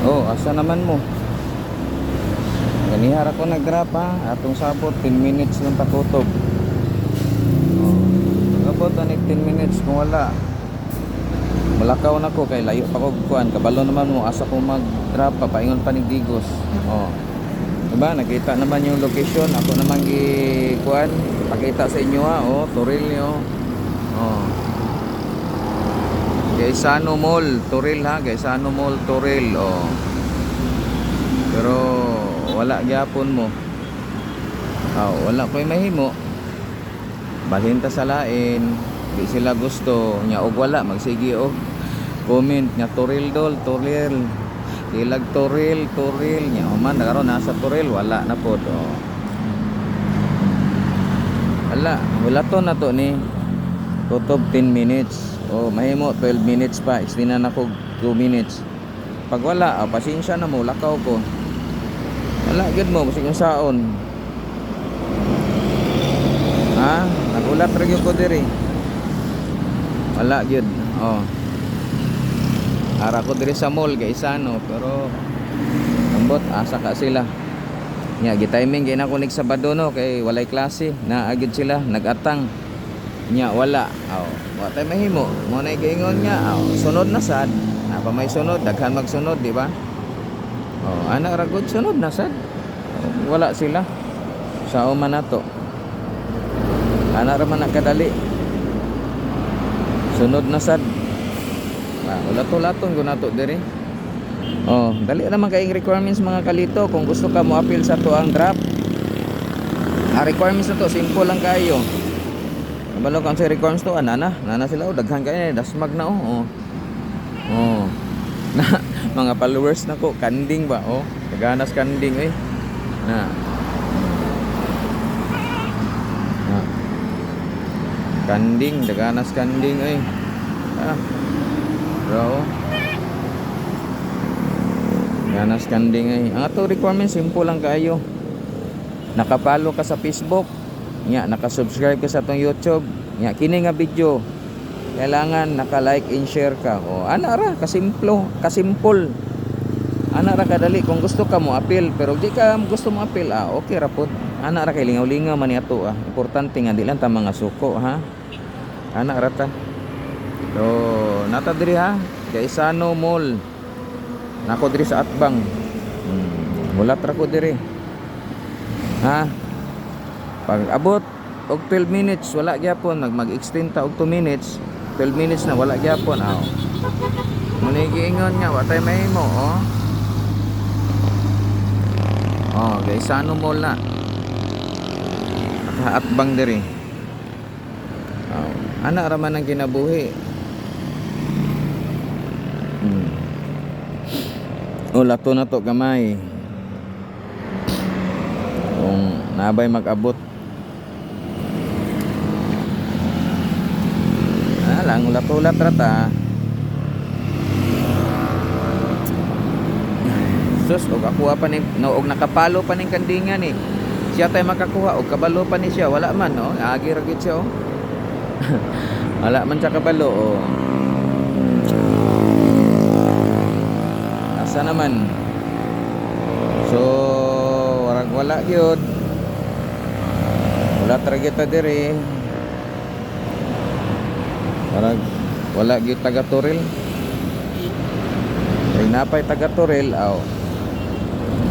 Oh, asa naman mo? Ganihar ako nag-drop ha. Atong sabot 10 minutes lang patutob. Oh. Abot ani 10 minutes kung wala. Malakaw na ko kay layo pa ko kuan. Kabalo naman mo asa ko mag-drop pa paingon pa ni Digos. Oh. Diba? Nakita naman yung location. Ako naman kuan. Pakita sa inyo ha. Oh, Toril nyo. Oh. Gaisano Mall, Toril ha. Gaisano Mall, Toril. Oh. Pero wala gyapon mo. Oh, wala ko'y mahimo. Balhin ta sa lain. Di sila gusto nya og wala magsige og comment nya Toril dol, Toril. Ilag Toril, Toril nya man karon nasa Toril wala na pod. Oh. Wala to na to ni. Tutob 10 minutes. Oh, mahimo 12 minutes pa. Extend na ko 2 minutes. Pag wala, pasensya na mo, lakaw ko. Wala gid mo bisig saon. Ha? Nagulat ra gyud ko diri. Wala gyud. Oh. Ara ko diri sa mall kay Isano pero ambot asa ka sila. Nya gi-timing kay na ko nig Sabado no kay walay klase na agid sila nag-atang. Nya wala. Oh, wa tay mahimo. Mo na giingon nya, oh, sunod na sad. Pa may sunod, daghan magsunod, di ba? Oh, ana ra gud sunod na sad. Oh, wala sila. Sao man nato. Ana ra man nakadali. Sunod na sad. Wala to laton ko nato diri. Oh, dali naman kay requirements mga kalito kung gusto ka mo appeal sa to ang draft. Requirements na to simple lang kayo. Kabalo kan sa requirements to nana sila daghan kay dasmag na oh. Oh. Na mga followers nako kanding ba oh. Kaganas kanding eh. Na. Kanding, daganas kanding eh. Bro. Ganas kanding eh. Ang ato requirement simple lang kayo. Nakapalo ka sa Facebook, nya naka-subscribe ka sa atong YouTube, nya kini nga video kailangan naka-like and share ka. O ana ra kasimple. Ana ra kadali kung gusto ka mo appeal pero di ka gusto mo appeal okay ra pod. Ana ra kay lingaw-lingaw man ni ato Importante nga di lang ta mga suko ha. Ana ra ta. So nata diri ha, Gaisano Mall. Nako diri sa Atbang. Mulat ra ko diri. Ha? Pag abot og 12 minutes wala gyapon mag-extend ta og 2 minutes. 12 minutes na wala gyapon aw. Muni giingon nga wa tay mahimo oh. Oh, Gaisano Mall na. Atbang diri. Oh, ana ra man ang kinabuhi. O lato na to gamay. Kung nabay mag-abot. Lang ulat-ulat rata. Sus og akuha pa ni og nakapalo pa ning kandingan ni. Siya tay makakuha og kabalo pa ni siya wala man no. Agi ra gid siya oh. Wala man siya kabalo oh. Asa naman. So wala gyud. Wala tra gyud ta diri. Wala gyud taga Toril. Kay napay taga Toril aw.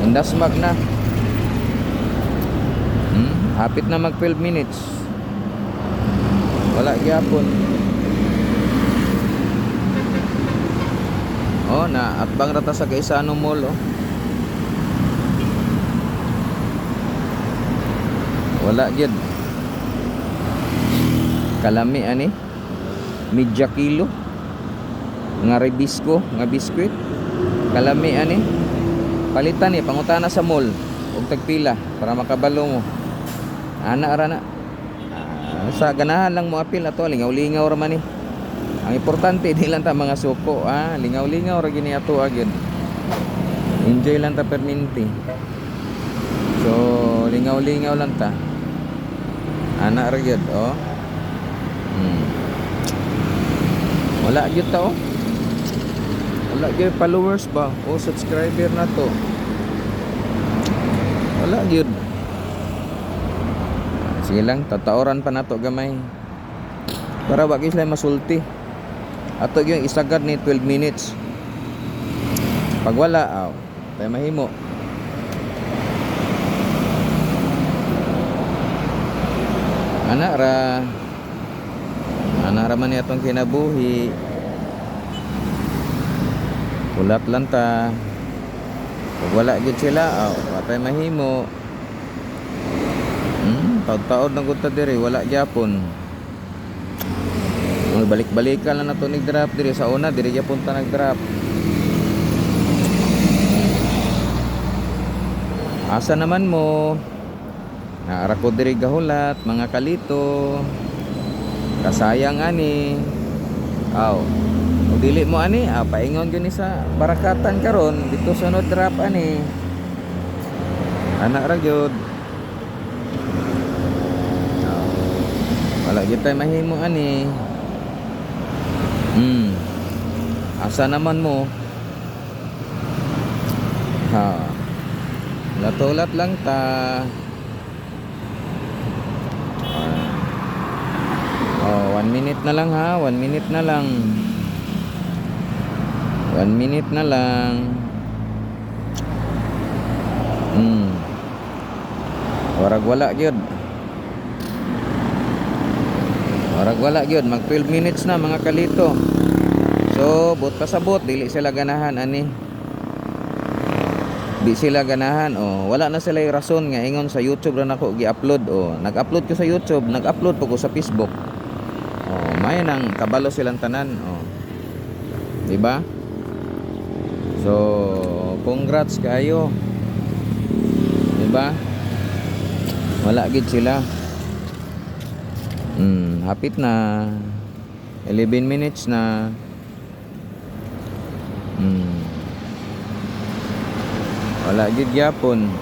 Indasmag na. Hapit na mag 12 minutes. Wala gyapon. Oh, na Atbang rata sa Gaisano Mall oh. Wala gyud. Kalami ani. Media kilo. Nga rebisco, nga biskwit. Kalami ani. Palitan ni pangutana sa mall og tagpila para makabalo mo. Ana ra na. Sa ganahan lang mo apil ato lingaw-lingaw ra man ni. Ang importante di lang ta mga suko lingaw-lingaw ra gini ato agad. Enjoy lang ta perminti. So lingaw-lingaw lang ta. Ana ra gyud oh. Wala gyud ta oh. Wala gyud followers ba o subscriber na to. Wala gyud. Sige lang, tataoran pa nato gamay. Para wa gyud sila masulti. Ato yung isagad ni 12 minutes. Pag wala, tayo mahimo. Ana ra man atong kinabuhi. Ulat lang ta. Pag wala gid sila, patay mahimo. Taod-taod na gud ta diri, wala gyapon. Balik-balikan lang nato nag-drop diri sa una, diri gyapon ta nag-drop. Asa naman mo? Naara ko diri gahulat, mga kalito. Kasayang ani. O dili mo ani, paingon gani sa barakatan karon dito sunod drop ani. Anak ra gyud. Wala gyud tay mahimo ani. Asa naman mo? Latulat lang ta. 1 minute na lang ha, 1 minute na lang. 1 minute na lang. Warag wala gyud. Warag wala gyud, mag 12 minutes na mga kalito. So, but pasabot dili sila ganahan ani. Di sila ganahan, wala na sila yung rason nga ingon sa YouTube ra nako gi-upload. Nag-upload ko sa YouTube, nag-upload po ko sa Facebook. May nang kabalo silang tanan. Di ba? So, congrats kayo. Di ba? Wala gid sila. Hapit na 11 minutes na. Wala gid gyapon.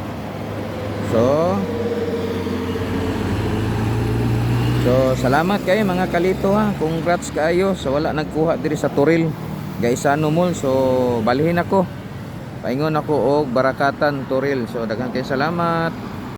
So salamat kayo mga kalito ha. Congrats kayo sa wala nagkuha diri sa Turil Gaisano Mall. So balhin ako. Paingon ako og Barakatan Turil. So daghang kay salamat.